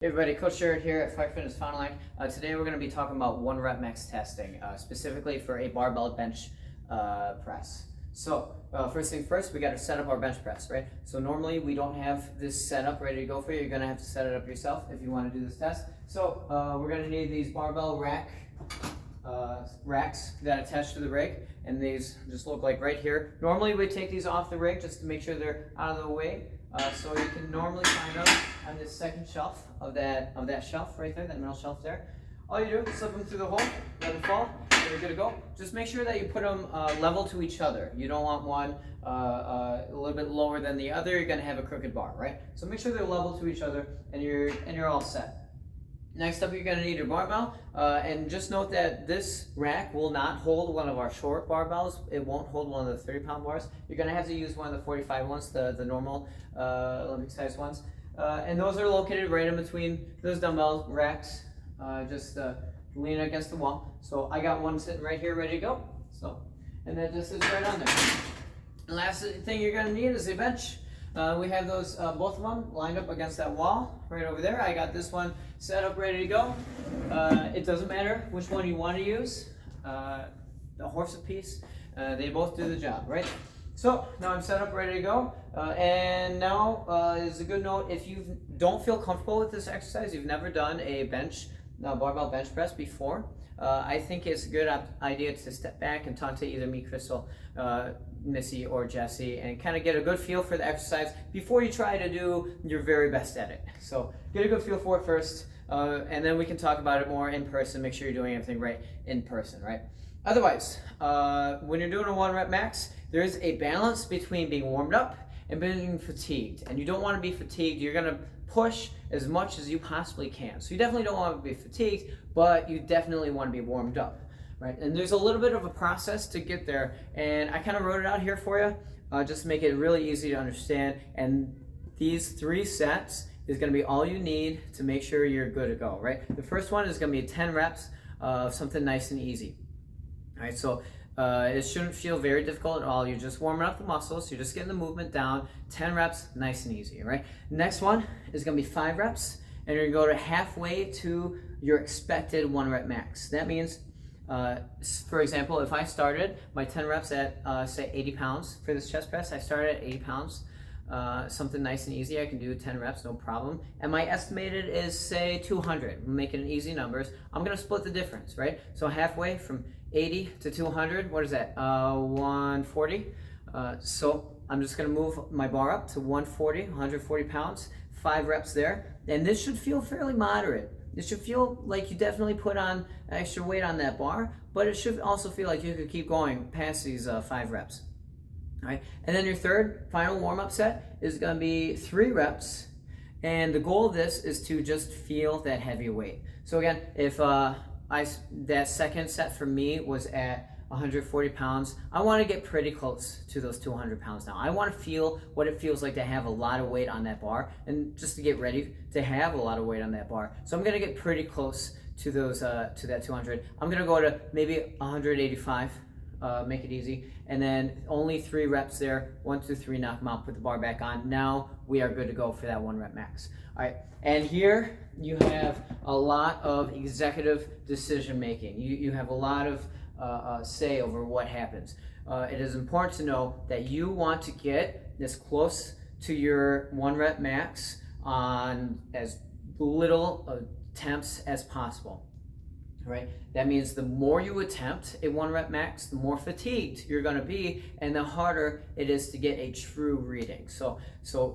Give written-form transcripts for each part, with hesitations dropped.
Hey everybody, Coach Jared here at Fire Fitness Fond du Lac. Today we're going to be talking about one rep max testing, specifically for a barbell bench press. So first thing first, we got to set up our bench press, right? So normally we don't have this set up ready to go for you. You're going to have to set it up yourself if you want to do this test. So we're going to need these barbell racks that attach to the rig, and these just look like right here. Normally we take these off the rig just to make sure they're out of the way. So you can normally find them on this second shelf of that shelf right there, that middle shelf there. All you do is slip them through the hole, let them fall, and you're good to go. Just make sure that you put them level to each other. You don't want one a little bit lower than the other. You're going to have a crooked bar, right? So make sure they're level to each other, and you're all set. Next up, you're going to need your barbell, and just note that this rack will not hold one of our short barbells. It won't hold one of the 30-pound bars. You're going to have to use one of the 45 ones, the normal Olympic size ones. And those are located right in between those dumbbell racks, just leaning against the wall. So I got one sitting right here ready to go. And that just is right on there. The last thing you're going to need is a bench. We have those, both of them lined up against that wall right over there. I got this one set up ready to go. It doesn't matter which one you want to use, a horse apiece. They both do the job, right? So now I'm set up ready to go. And now is a good note, if you don't feel comfortable with this exercise, you've never done a barbell bench press before, I think it's a good idea to step back and talk to either me, Crystal, Missy, or Jesse, and kind of get a good feel for the exercise before you try to do your very best at it. So get a good feel for it first, and then we can talk about it more in person. Make sure you're doing everything right in person, right? Otherwise, when you're doing a one rep max, there is a balance between being warmed up and being fatigued, and you don't want to be fatigued. You're going to push as much as you possibly can. So you definitely don't want to be fatigued, but you definitely want to be warmed up, right? And there's a little bit of a process to get there, and I kind of wrote it out here for you, just to make it really easy to understand. And these 3 sets is going to be all you need to make sure you're good to go, right? The first one is going to be 10 reps of something nice and easy. All right, so it shouldn't feel very difficult at all. You're just warming up the muscles. You're just getting the movement down. 10 reps, nice and easy, right? Next one is going to be 5 reps, and you're going to go to halfway to your expected 1 rep max. That means, for example, if I started my 10 reps at, say, 80 pounds for this chest press, I started at 80 pounds, something nice and easy. I can do 10 reps, no problem. And my estimated is, say, 200. I'm making easy numbers. I'm going to split the difference, right? So halfway from 80 to 200, what is that? 140. So I'm just going to move my bar up to 140 pounds, 5 reps there. And this should feel fairly moderate. It should feel like you definitely put on extra weight on that bar, but it should also feel like you could keep going past these 5 reps. All right. And then your third, final warm-up set is going to be 3 reps. And the goal of this is to just feel that heavy weight. So again, if that second set for me was at 140 pounds, I want to get pretty close to those 200 pounds now. I want to feel what it feels like to have a lot of weight on that bar, and just to get ready to have a lot of weight on that bar. So I'm going to get pretty close to those to that 200. I'm going to go to maybe 185, make it easy, and then only 3 reps there. 1, 2, 3, knock them out, put the bar back on. Now we are good to go for that 1 rep max. All right, and here you have a lot of executive decision making. You have a lot of say over what happens. It is important to know that you want to get as close to your 1 rep max on as little attempts as possible. Right? That means the more you attempt a 1 rep max, the more fatigued you're going to be, and the harder it is to get a true reading. So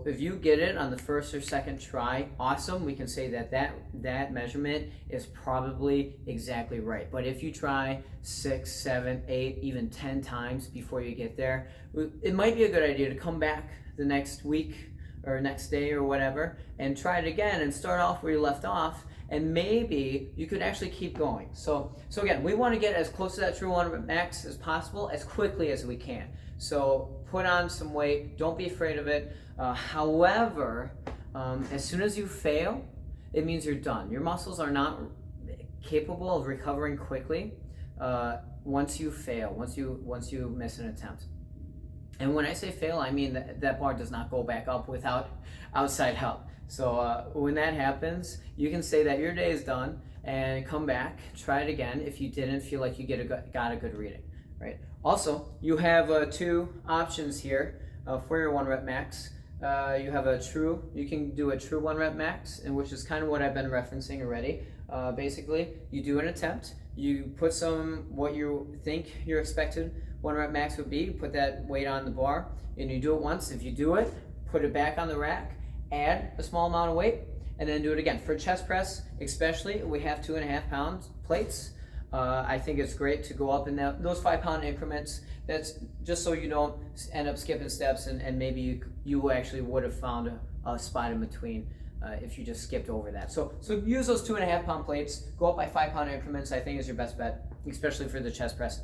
if you get it on the first or second try, awesome. We can say that measurement is probably exactly right. But if you try 6, 7, 8, even 10 times before you get there, it might be a good idea to come back the next week or next day or whatever and try it again and start off where you left off. And maybe you could actually keep going. So again, we want to get as close to that true 1 rep max as possible, as quickly as we can. So put on some weight. Don't be afraid of it. However, as soon as you fail, it means you're done. Your muscles are not capable of recovering quickly once you fail, once you miss an attempt. And when I say fail, I mean that bar does not go back up without outside help. So when that happens, you can say that your day is done and come back, try it again if you didn't feel like you got a good reading, right? Also, you have two options here for your 1 rep max. You have you can do a true 1 rep max, and which is kind of what I've been referencing already. Basically, you do an attempt, you put what you think your expected 1 rep max would be, put that weight on the bar, and you do it once. If you do it, put it back on the rack, add a small amount of weight, and then do it again. For chest press, especially, we have 2.5 pound plates. I think it's great to go up in those 5 pound increments. That's just so you don't end up skipping steps, and maybe you actually would have found a spot in between if you just skipped over that. So use those 2.5 pound plates, go up by 5 pound increments, I think is your best bet, especially for the chest press.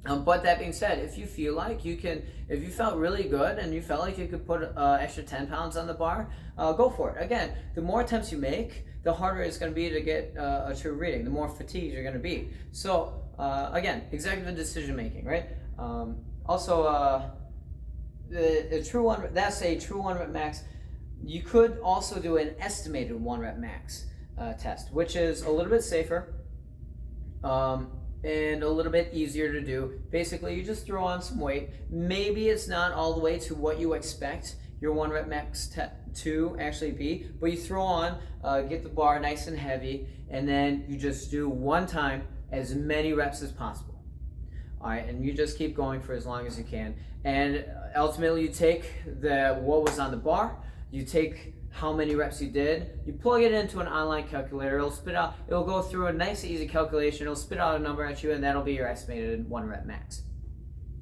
But that being said, if you feel like if you felt really good and you felt like you could put extra 10 pounds on the bar, go for it. Again, the more attempts you make, the harder it's going to be to get a true reading, the more fatigued you're going to be. So again, executive decision making, right? Also, that's a true 1 rep max. You could also do an estimated 1 rep max test, which is a little bit safer. And a little bit easier to do. Basically, you just throw on some weight. Maybe it's not all the way to what you expect your 1 rep max to actually be, but you throw on, get the bar nice and heavy, and then you just do one time as many reps as possible. All right, and you just keep going for as long as you can. And ultimately, you take what was on the bar, you take how many reps you did, you plug it into an online calculator, it'll go through a nice easy calculation, it'll spit out a number at you, and that'll be your estimated 1 rep max.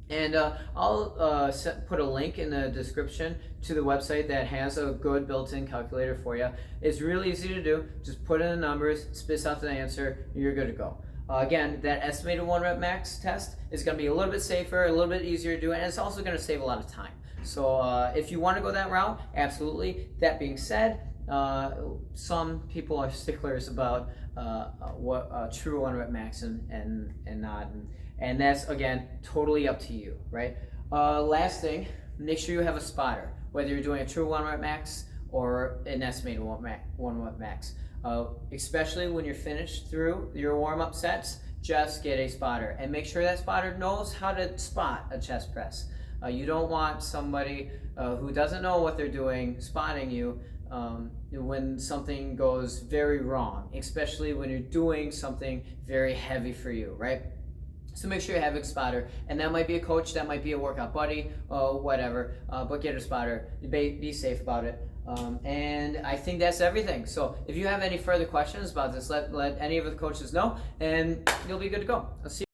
And I'll put a link in the description to the website that has a good built-in calculator for you. It's really easy to do, just put in the numbers, spits out the answer, you're good to go. Again, that estimated 1 rep max test is going to be a little bit safer, a little bit easier to do, and it's also going to save a lot of time. So if you want to go that route, absolutely. That being said, some people are sticklers about what true 1 rep max and not, and that's again totally up to you, right? Last thing, make sure you have a spotter, whether you're doing a true 1 rep max or an estimated 1 rep max. Especially when you're finished through your warm-up sets, just get a spotter and make sure that spotter knows how to spot a chest press. You don't want somebody who doesn't know what they're doing spotting you when something goes very wrong, especially when you're doing something very heavy for you, right? So make sure you have a spotter, and that might be a coach, that might be a workout buddy, whatever, but get a spotter, be safe about it. And I think that's everything. So if you have any further questions about this, let any of the coaches know, and you'll be good to go. I'll see you.